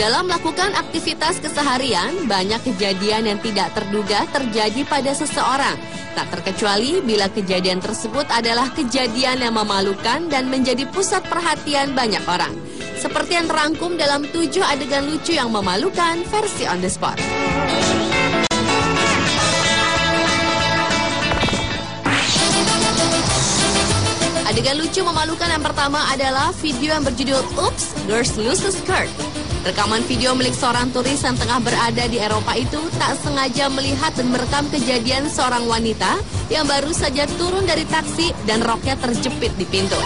Dalam melakukan aktivitas keseharian, banyak kejadian yang tidak terduga terjadi pada seseorang. Tak terkecuali bila kejadian tersebut adalah kejadian yang memalukan dan menjadi pusat perhatian banyak orang. Seperti yang terangkum dalam 7 adegan lucu yang memalukan versi On The Spot. Adegan lucu memalukan yang pertama adalah video yang berjudul Oops, Girls Lose a Skirt. Rekaman video milik seorang turis yang tengah berada di Eropa itu tak sengaja melihat dan merekam kejadian seorang wanita yang baru saja turun dari taksi dan roknya terjepit di pintu.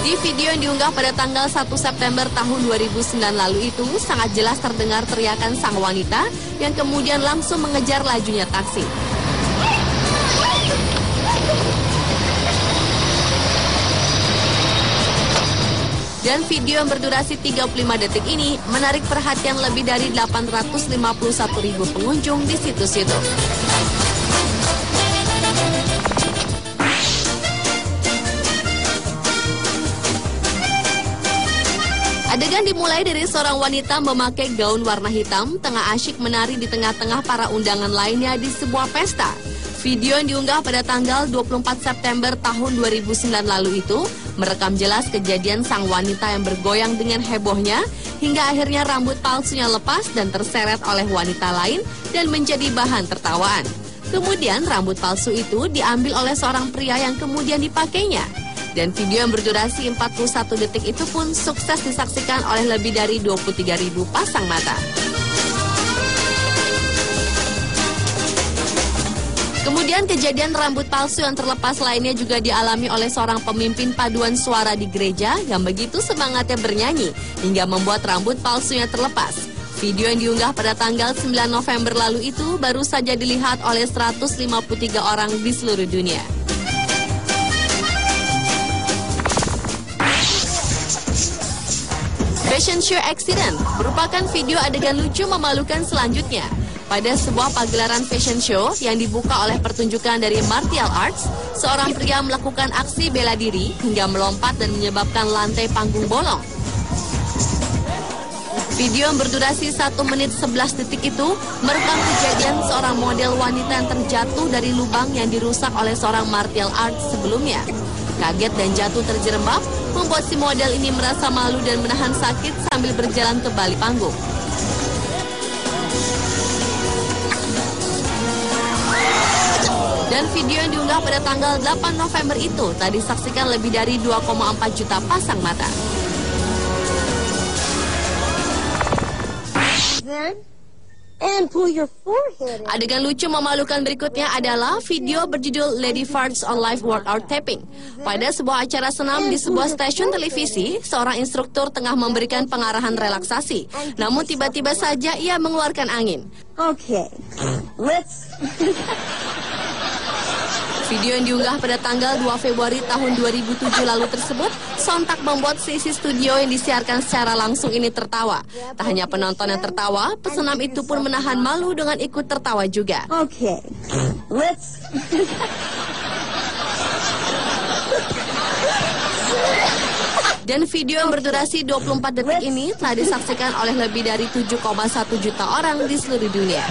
Di video yang diunggah pada tanggal 1 September tahun 2009 lalu itu, sangat jelas terdengar teriakan sang wanita yang kemudian langsung mengejar lajunya taksi. Dan video yang berdurasi 35 detik ini menarik perhatian lebih dari 851.000 pengunjung di situs YouTube. Adegan dimulai dari seorang wanita memakai gaun warna hitam tengah asyik menari di tengah-tengah para undangan lainnya di sebuah pesta. Video yang diunggah pada tanggal 24 September tahun 2009 lalu itu merekam jelas kejadian sang wanita yang bergoyang dengan hebohnya hingga akhirnya rambut palsunya lepas dan terseret oleh wanita lain dan menjadi bahan tertawaan. Kemudian rambut palsu itu diambil oleh seorang pria yang kemudian dipakainya. Dan video yang berdurasi 41 detik itu pun sukses disaksikan oleh lebih dari 23.000 pasang mata. Kemudian kejadian rambut palsu yang terlepas lainnya juga dialami oleh seorang pemimpin paduan suara di gereja yang begitu semangatnya bernyanyi hingga membuat rambut palsunya terlepas. Video yang diunggah pada tanggal 9 November lalu itu baru saja dilihat oleh 153 orang di seluruh dunia. Fashion Show Accident merupakan video adegan lucu memalukan selanjutnya. Pada sebuah pagelaran fashion show yang dibuka oleh pertunjukan dari martial arts, seorang pria melakukan aksi bela diri hingga melompat dan menyebabkan lantai panggung bolong. Video yang berdurasi 1 menit 11 detik itu merekam kejadian seorang model wanita yang terjatuh dari lubang yang dirusak oleh seorang martial arts sebelumnya. Kaget dan jatuh terjerembab membuat si model ini merasa malu dan menahan sakit sambil berjalan ke balik panggung. Dan video yang diunggah pada tanggal 8 November itu telah disaksikan lebih dari 2,4 juta pasang mata. Adegan lucu memalukan berikutnya adalah video berjudul Lady Farts on Live Workout Taping. Pada sebuah acara senam di sebuah stasiun televisi, seorang instruktur tengah memberikan pengarahan relaksasi. Namun tiba-tiba saja ia mengeluarkan angin. Video yang diunggah pada tanggal 2 Februari tahun 2007 lalu tersebut sontak membuat sisi studio yang disiarkan secara langsung ini tertawa. Tak hanya penonton yang tertawa, pesenam itu pun menahan malu dengan ikut tertawa juga. Dan video yang berdurasi 24 detik ini telah disaksikan oleh lebih dari 7,1 juta orang di seluruh dunia.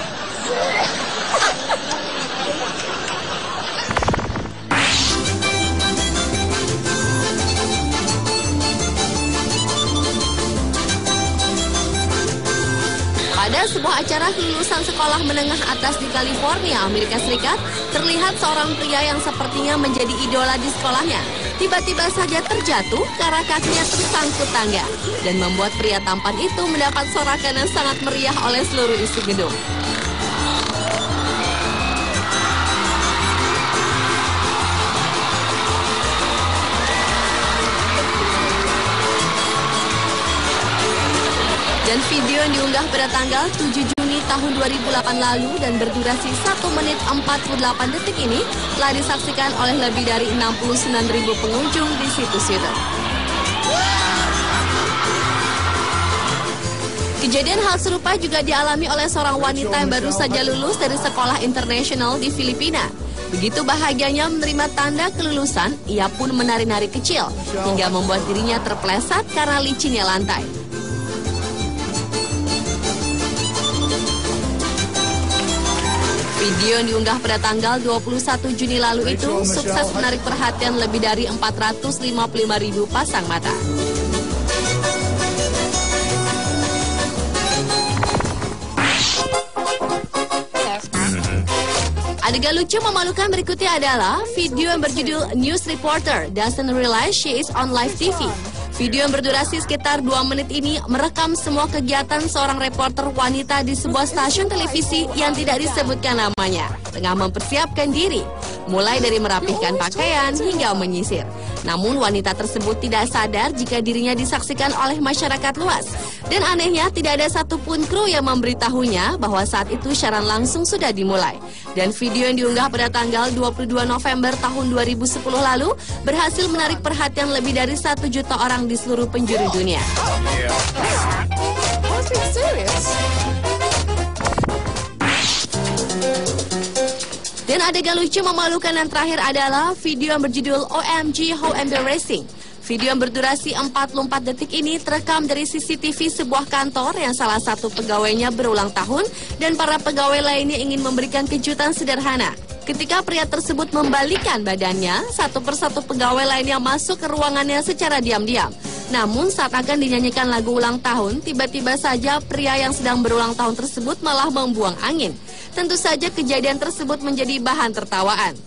Pada sebuah acara lulusan sekolah menengah atas di California, Amerika Serikat, terlihat seorang pria yang sepertinya menjadi idola di sekolahnya. Tiba-tiba saja terjatuh karena kakinya tersangkut tangga dan membuat pria tampan itu mendapat sorakan yang sangat meriah oleh seluruh isi gedung. Dan video yang diunggah pada tanggal 7 Juni tahun 2008 lalu dan berdurasi 1 menit 48 detik ini telah disaksikan oleh lebih dari 69.000 pengunjung di situs YouTube. Kejadian hal serupa juga dialami oleh seorang wanita yang baru saja lulus dari sekolah internasional di Filipina. Begitu bahagianya menerima tanda kelulusan, ia pun menari-nari kecil hingga membuat dirinya terpleset karena licinnya lantai. Video yang diunggah pada tanggal 21 Juni lalu itu sukses menarik perhatian lebih dari 455.000 pasang mata. Adegan lucu memalukan berikutnya adalah video yang berjudul News Reporter Doesn't Realize She Is on Live TV. Video yang berdurasi sekitar 2 menit ini merekam semua kegiatan seorang reporter wanita di sebuah stasiun televisi yang tidak disebutkan namanya, tengah mempersiapkan diri, mulai dari merapihkan pakaian hingga menyisir. Namun wanita tersebut tidak sadar jika dirinya disaksikan oleh masyarakat luas. Dan anehnya tidak ada satupun kru yang memberitahunya bahwa saat itu siaran langsung sudah dimulai. Dan video yang diunggah pada tanggal 22 November tahun 2010 lalu berhasil menarik perhatian lebih dari 1 juta orang di seluruh penjuru dunia. Dan adegan lucu memalukan yang terakhir adalah video yang berjudul OMG How Embarrassing. Video yang berdurasi 44 detik ini terekam dari CCTV sebuah kantor yang salah satu pegawainya berulang tahun dan para pegawai lainnya ingin memberikan kejutan sederhana. Ketika pria tersebut membalikkan badannya, satu persatu pegawai lainnya masuk ke ruangannya secara diam-diam. Namun saat akan dinyanyikan lagu ulang tahun, tiba-tiba saja pria yang sedang berulang tahun tersebut malah membuang angin. Tentu saja kejadian tersebut menjadi bahan tertawaan.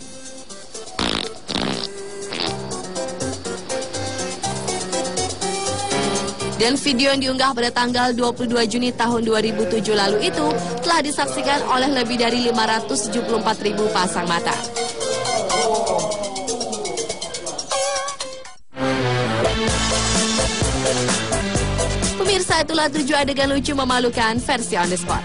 Dan video yang diunggah pada tanggal 22 Juni tahun 2007 lalu itu telah disaksikan oleh lebih dari 574.000 pasang mata. Pemirsa, itulah 7 adegan lucu memalukan versi On The Spot.